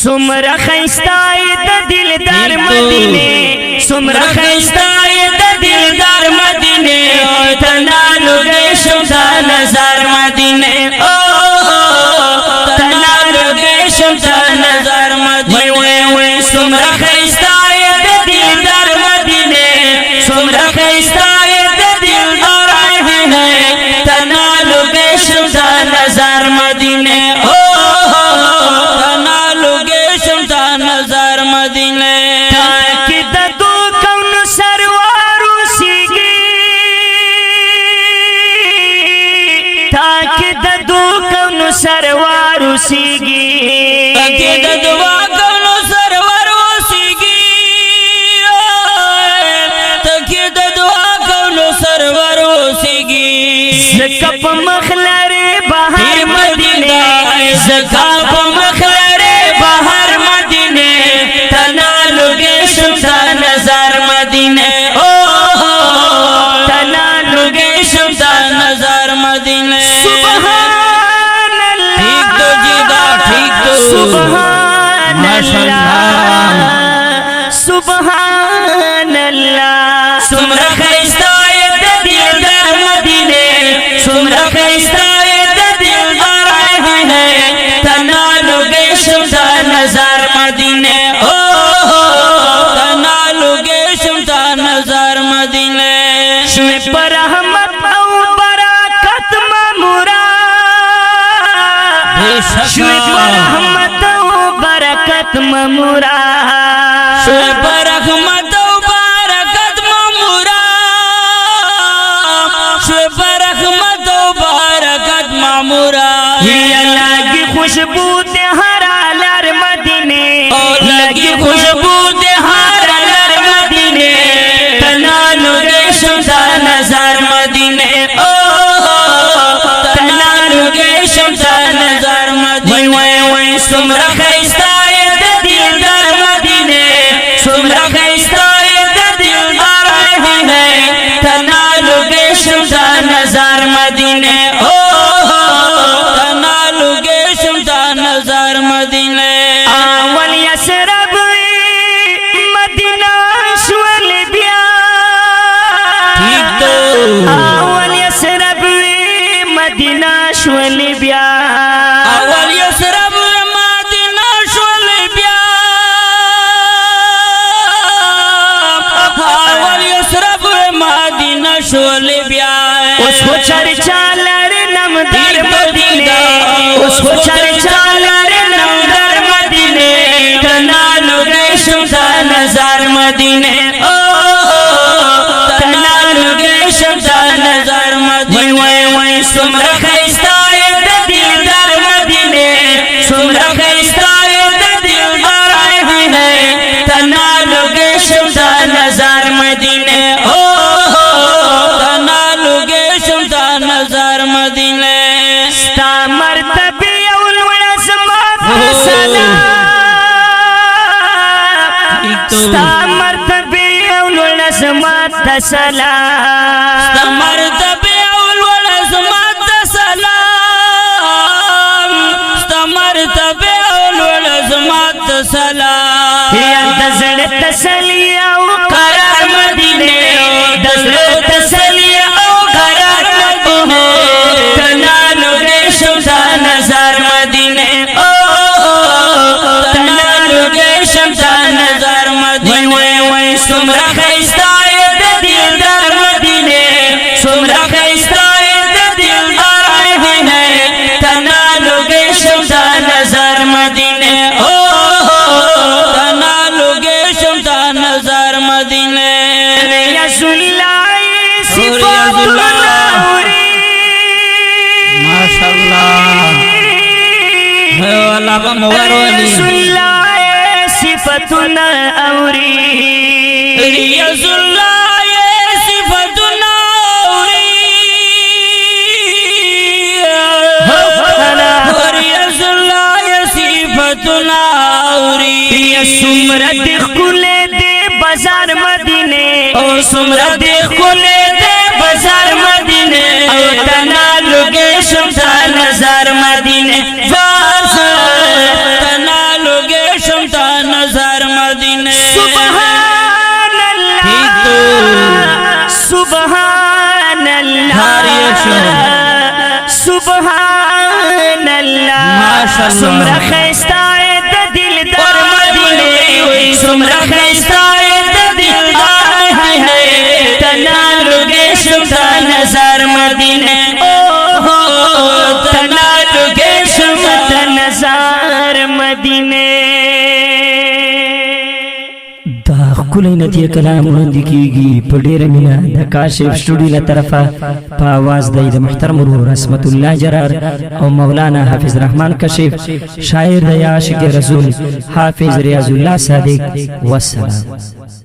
सुमरा खैस्ताए the दिलदार मदीने, सुमरा खैस्ताए the दिलदार मदीने, तनालु गए शुदा नज़र मदीने, ओ तनालु गए शुदा नज़र मदीने। सुमरा खैस्ताए द दिलदार मदीने, सुमरा खैस्ताए द दिलदार है, तनालु गए शुदा नज़र मदीने, ओ नज़र मदीने। ताकि दो कौन सरवारू सीगी, ताकि दो कौन सरवारू सीगी, ताकि दो कौन सरवारू सीगी, ताकि दो कौन सरवारू सीगी। ज़कप मखलरे बाहर मदीने, ज़कप मखलरे बाहर मदीने, तनालु गे शुदा नज़र मदीने, ओ तनालु गे शुदा नज़र मदीने। सुभान अल्लाह, ठीक तो जीदा, ठीक तो सुभान अल्लाह, सुभान अल्लाह। सुमरा खैस्ताए द दिलदार मदीने, सुमरा खैस्ताए द दिलदार है, तनालु गे शुदा नज़र मदीने, ओ तनालु गे शुदा नज़र मदीने। शुए पर रहमत औ बरकत ममुरा, शुए पर रहमत औ बरकत ममुरा, शुए पर रहमत औ बरकत ममुरा, शुए पर रहमत औ बरकत ममुरा। ये अल्लाह की खुशबू तेहरा लर मदीने, लगी खुशबू तेहरा लर मदीने, तनालु गे शुदा नज़र मदीने, ओ तनालु गे शुदा नज़र मदीने। सुमरा खैस्ताए द दिलदार मदीने, सुमरा खैस्ताए द दिलदार है, तनालु गे शुदा नज़र मदीने, ओ तनालु गे शुदा नज़र मदीने। आवल यसरब मदीना शुअल बिया, ठीक तो आवल यसरब मदीना शुअल बिया, आवल यसरब मदीना शुअल बिया, आवल यसरब मदीना शुअल बिया। उसको चर्चा लरे नमदार मदीने, उसको चर्चा लरे नमदार मदीने, तनालु गे शुदा नज़र मदीने, ओ तनालु गे शुदा नज़र मदीने। सुमरा खैस्ताए द दिलदार मदीने, सुमरा खैस्ताए द दिलदार है, तनालु गे शुदा नज़र मदीने, ओ तनालु गे शुदा नज़र मदीने। स्ता मर्तबे औल अज़मत सलाम, स्ता मर्तबे औल अज़मत सलाम, स्ता मर्तबे औल अज़मत सलाम, स्ता मर्तबे औल अज़मत सलाम। या दज़ड़ तसलिया औ करार मदीने, दज़ड़ तसलिया औ करार मदीने, तनालु गे शुदा नज़र मदीने, ओ तनालु गे शुदा नज़र मदीने। सुमरा खैस्ताए द दिलदार मदीने, सुमरा खैस्ताए द दिलदार है, तनालु गे शुदा नज़र मदीने, ओ तनालु गे शुदा नज़र मदीने। रसूलुल्लाह सिफातुल नूरी, माशाअल्लाह है वाला बमवर वाली। रसूलुल्लाह सिफातुल नूरी, रसूलुल्लाह सिफातुल नूरी, रसूलुल्लाह सिफातुल नूरी। सुमरा खुले दे बाजार मदीने, ओ सुमरा खुले दे बाजार मदीने, ओ तनालु गे शुदा नज़र मदीने, तनालु गे سبحان الله سمرا خیستا د دلدار مدینه سمرا خیستا د دلدار تنا لوګې شمتا نظر مدینه تنا لوګې شمتا نظر مدینه دا خلای ندی کلام وړاندې کیږي په ډیره مینه د کاشف سټوډیو له طرفه په आवाज د محترم ورور رحمت الله جرار او مولانا حافظ رحمان کشف شاعر د عاشق رسول حافظ ریاض الله صادق والسلام.